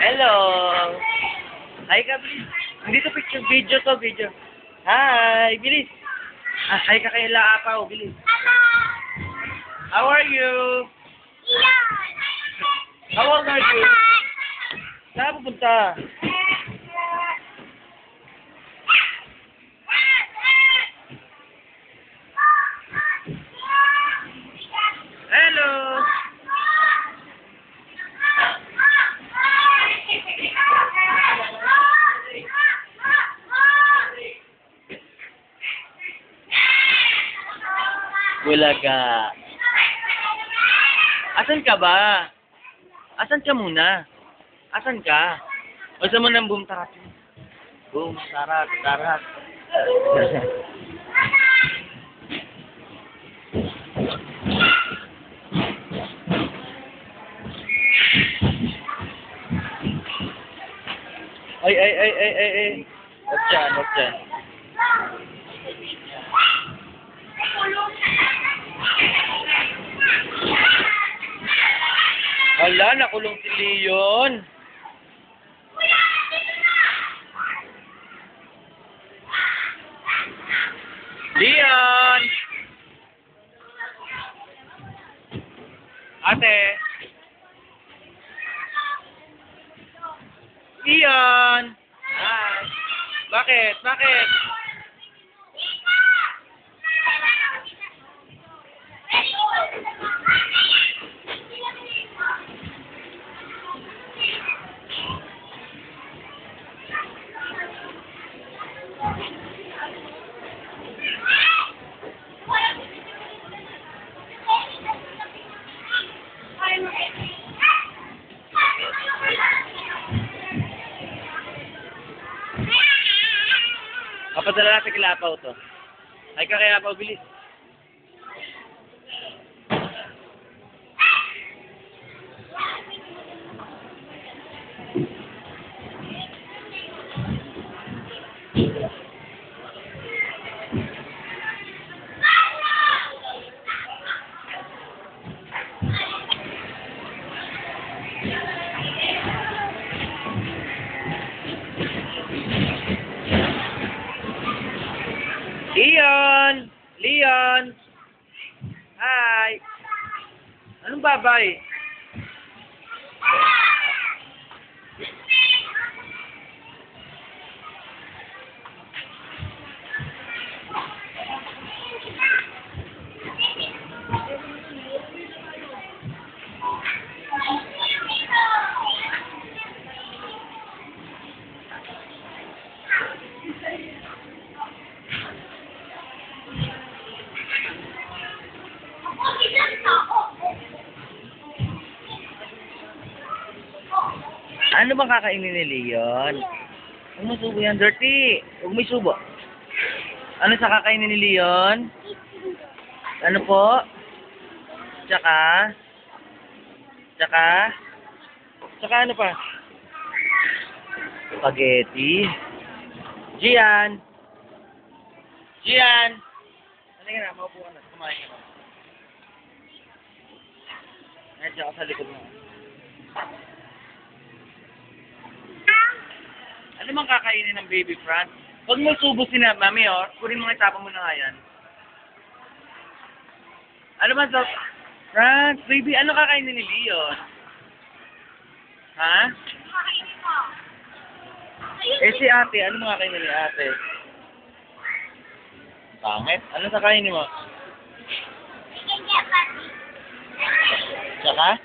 Hello. Hi ka, bilis. Hindi to picture, video to, video. Hi, bilis. Hi ka kay Laapaw, bilis. How are you? How old are you? Saan pupunta? Hello. Bulaga. Asan ka ba? Asan ka muna? Asan ka? Basta mo ng boom tarat. Boom tarat, tarat. Ay. Wag dyan, wag dyan. Hala, nakulong si Leon. Leon! Ate! Leon! Hi! Bakit? Bakit? Kapadala natin kay Lapaw to. Ay ka kay Lapaw, bilis. Leon! Leon! Hi! Anong babay? Ano bang kakainin ni Leon? Huwag mo subo yan, dirty. Huwag mo subo. Ano sa kakainin ni Leon? Ano po? Tsaka? Tsaka ano pa? Spaghetti. Gian! Gian! Halika na, maupo ka na. Kumain ka na. Medyo ako sa likod mo. Ano mang kakainin ng baby Franz? Huwag mo subo si Mami, oh. Kunin mo nga, itapon mo na nga yan. Ano man sa... Franz, baby, ano kakainin ni Leon? Ha? Eh si ate, ano mga kakainin ni ate? Pangit? Ano sa kainin mo? Tsaka?